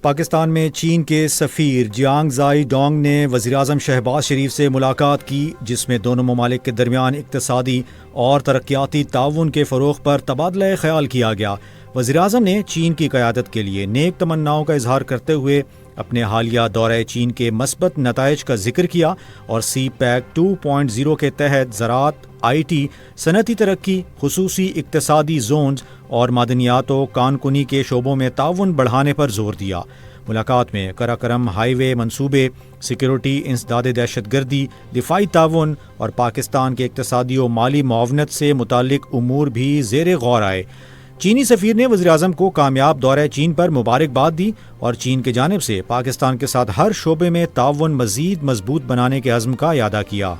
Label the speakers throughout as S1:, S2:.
S1: پاکستان میں چین کے سفیر جیانگ زائی ڈونگ نے وزیراعظم شہباز شریف سے ملاقات کی، جس میں دونوں ممالک کے درمیان اقتصادی اور ترقیاتی تعاون کے فروغ پر تبادلہ خیال کیا گیا۔ وزیراعظم نے چین کی قیادت کے لیے نیک تمناؤں کا اظہار کرتے ہوئے اپنے حالیہ دورہ چین کے مثبت نتائج کا ذکر کیا اور سی پیک 2.0 کے تحت زراعت، آئی ٹی، صنعتی ترقی، خصوصی اقتصادی زونز اور معدنیات و کان کنی کے شعبوں میں تعاون بڑھانے پر زور دیا۔ ملاقات میں قراقرم ہائی وے منصوبے، سیکیورٹی، انسداد دہشت گردی، دفاعی تعاون اور پاکستان کے اقتصادی و مالی معاونت سے متعلق امور بھی زیر غور آئے۔ چینی سفیر نے وزیراعظم کو کامیاب دورہ چین پر مبارکباد دی اور چین کی جانب سے پاکستان کے ساتھ ہر شعبے میں تعاون مزید مضبوط بنانے کے عزم کا اعادہ کیا۔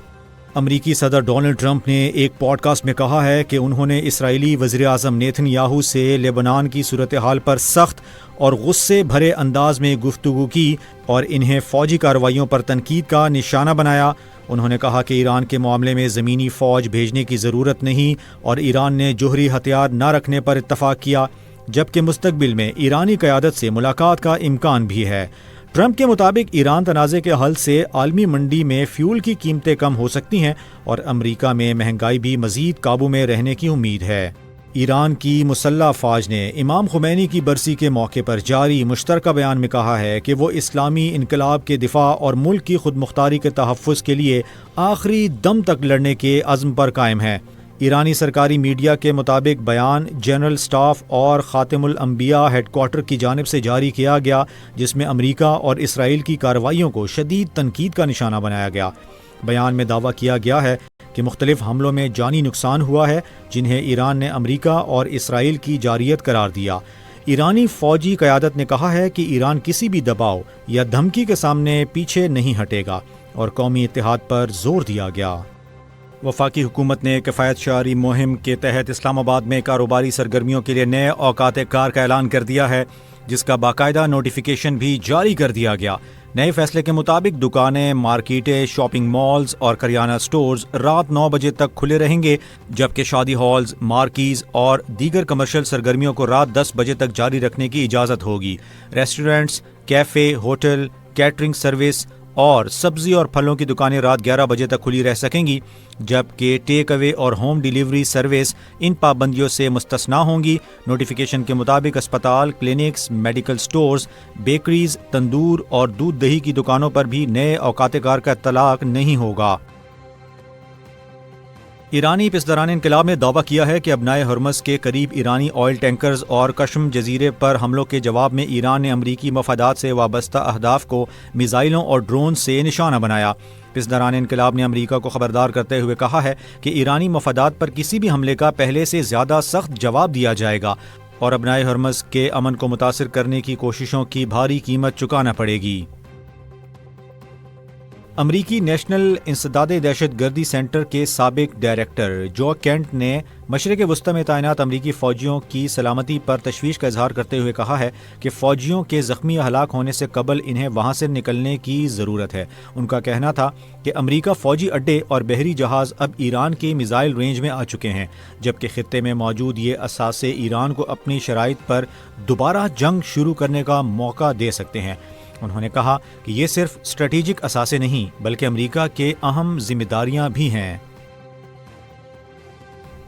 S1: امریکی صدر ڈونلڈ ٹرمپ نے ایک پوڈ کاسٹ میں کہا ہے کہ انہوں نے اسرائیلی وزیراعظم نیتن یاہو سے لبنان کی صورتحال پر سخت اور غصے بھرے انداز میں گفتگو کی اور انہیں فوجی کارروائیوں پر تنقید کا نشانہ بنایا۔ انہوں نے کہا کہ ایران کے معاملے میں زمینی فوج بھیجنے کی ضرورت نہیں اور ایران نے جوہری ہتھیار نہ رکھنے پر اتفاق کیا، جبکہ مستقبل میں ایرانی قیادت سے ملاقات کا امکان بھی ہے۔ ٹرمپ کے مطابق ایران تنازع کے حل سے عالمی منڈی میں فیول کی قیمتیں کم ہو سکتی ہیں اور امریکہ میں مہنگائی بھی مزید قابو میں رہنے کی امید ہے۔ ایران کی مسلح افواج نے امام خمینی کی برسی کے موقع پر جاری مشترکہ بیان میں کہا ہے کہ وہ اسلامی انقلاب کے دفاع اور ملک کی خود مختاری کے تحفظ کے لیے آخری دم تک لڑنے کے عزم پر قائم ہے۔ ایرانی سرکاری میڈیا کے مطابق بیان جنرل سٹاف اور خاتم الانبیاء ہیڈ کوارٹر کی جانب سے جاری کیا گیا، جس میں امریکہ اور اسرائیل کی کارروائیوں کو شدید تنقید کا نشانہ بنایا گیا۔ بیان میں دعویٰ کیا گیا ہے کہ مختلف حملوں میں جانی نقصان ہوا ہے، جنہیں ایران نے امریکہ اور اسرائیل کی جارحیت قرار دیا۔ ایرانی فوجی قیادت نے کہا ہے کہ ایران کسی بھی دباؤ یا دھمکی کے سامنے پیچھے نہیں ہٹے گا اور قومی اتحاد پر زور دیا گیا۔ وفاقی حکومت نے کفایت شعاری مہم کے تحت اسلام آباد میں کاروباری سرگرمیوں کے لیے نئے اوقات کار کا اعلان کر دیا ہے، جس کا باقاعدہ نوٹیفیکیشن بھی جاری کر دیا گیا۔ نئے فیصلے کے مطابق دکانیں، مارکیٹیں، شاپنگ مالز اور کریانہ سٹورز رات 9 بجے تک کھلے رہیں گے، جبکہ شادی ہالز، مارکیز اور دیگر کمرشل سرگرمیوں کو رات 10 بجے تک جاری رکھنے کی اجازت ہوگی۔ Restaurants, cafe, hotel, catering service اور سبزی اور پھلوں کی دکانیں رات 11 بجے تک کھلی رہ سکیں گی، جبکہ ٹیک اوے اور ہوم ڈیلیوری سروس ان پابندیوں سے مستثنیٰ ہوں گی۔ نوٹیفیکیشن کے مطابق اسپتال، کلینکس، میڈیکل سٹورز، بیکریز، تندور اور دودھ دہی کی دکانوں پر بھی نئے اوقات کار کا اطلاق نہیں ہوگا۔ ایرانی پسداران انقلاب نے دعویٰ کیا ہے کہ ابنائے ہرمز کے قریب ایرانی آئل ٹینکرز اور کشم جزیرے پر حملوں کے جواب میں ایران نے امریکی مفادات سے وابستہ اہداف کو میزائلوں اور ڈرون سے نشانہ بنایا۔ پسداران انقلاب نے امریکہ کو خبردار کرتے ہوئے کہا ہے کہ ایرانی مفادات پر کسی بھی حملے کا پہلے سے زیادہ سخت جواب دیا جائے گا اور ابنائے ہرمز کے امن کو متاثر کرنے کی کوششوں کی بھاری قیمت چکانا پڑے گی۔ امریکی نیشنل انسداد دہشت گردی سینٹر کے سابق ڈائریکٹر جو کینٹ نے مشرق وسطی میں تعینات امریکی فوجیوں کی سلامتی پر تشویش کا اظہار کرتے ہوئے کہا ہے کہ فوجیوں کے زخمی یا ہلاک ہونے سے قبل انہیں وہاں سے نکلنے کی ضرورت ہے۔ ان کا کہنا تھا کہ امریکہ فوجی اڈے اور بحری جہاز اب ایران کے میزائل رینج میں آ چکے ہیں، جبکہ خطے میں موجود یہ اثاثے ایران کو اپنی شرائط پر دوبارہ جنگ شروع کرنے کا موقع دے سکتے ہیں۔ انہوں نے کہا کہ یہ صرف اسٹریٹجک اثاثے نہیں بلکہ امریکہ کے اہم ذمہ داریاں بھی ہیں۔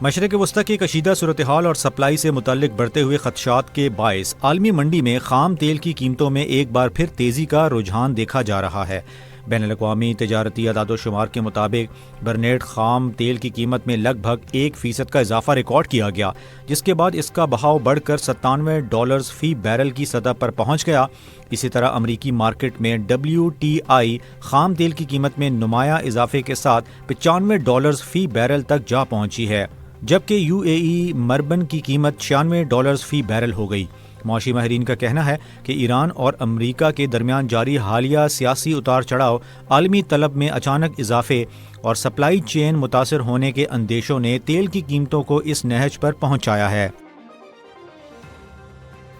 S1: مشرق وسطی کی کشیدہ صورتحال اور سپلائی سے متعلق بڑھتے ہوئے خدشات کے باعث عالمی منڈی میں خام تیل کی قیمتوں میں ایک بار پھر تیزی کا رجحان دیکھا جا رہا ہے۔ بین الاقوامی تجارتی اعداد و شمار کے مطابق برنیٹ خام تیل کی قیمت میں لگ بھگ 1% کا اضافہ ریکارڈ کیا گیا، جس کے بعد اس کا بہاؤ بڑھ کر $97 فی بیرل کی سطح پر پہنچ گیا۔ اسی طرح امریکی مارکیٹ میں WTI خام تیل کی قیمت میں نمایاں اضافے کے ساتھ $95 فی بیرل تک جا پہنچی ہے، جبکہ UAE مربن کی قیمت $96 فی بیرل ہو گئی۔ معاشی ماہرین کا کہنا ہے کہ ایران اور امریکہ کے درمیان جاری حالیہ سیاسی اتار چڑھاؤ، عالمی طلب میں اچانک اضافے اور سپلائی چین متاثر ہونے کے اندیشوں نے تیل کی قیمتوں کو اس نہج پر پہنچایا ہے۔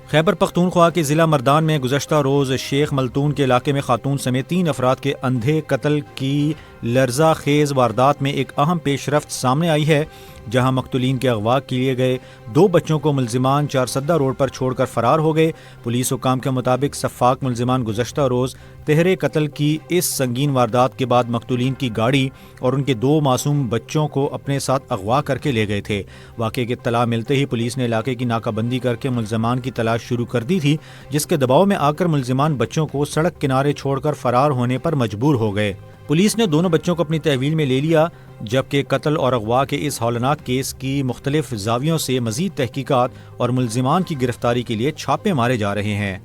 S1: خیبر پختونخوا کے ضلع مردان میں گزشتہ روز شیخ ملتون کے علاقے میں خاتون سمیت 3 افراد کے اندھے قتل کی لرزہ خیز واردات میں ایک اہم پیش رفت سامنے آئی ہے، جہاں مقتولین کے اغوا کیے گئے 2 بچوں کو ملزمان چارسدہ روڈ پر چھوڑ کر فرار ہو گئے۔ پولیس حکام کے مطابق سفاک ملزمان گزشتہ روز تہر قتل کی اس سنگین واردات کے بعد مقتولین کی گاڑی اور ان کے 2 معصوم بچوں کو اپنے ساتھ اغوا کر کے لے گئے تھے۔ واقعے کی اطلاع ملتے ہی پولیس نے علاقے کی ناکہ بندی کر کے ملزمان کی تلاش شروع کر دی تھی، جس کے دباؤ میں آ کر ملزمان بچوں کو سڑک کنارے چھوڑ کر فرار ہونے پر مجبور ہو گئے۔ پولیس نے دونوں بچوں کو اپنی تحویل میں لے لیا، جبکہ قتل اور اغوا کے اس ہولناک کیس کی مختلف زاویوں سے مزید تحقیقات اور ملزمان کی گرفتاری کے لیے چھاپے مارے جا رہے ہیں۔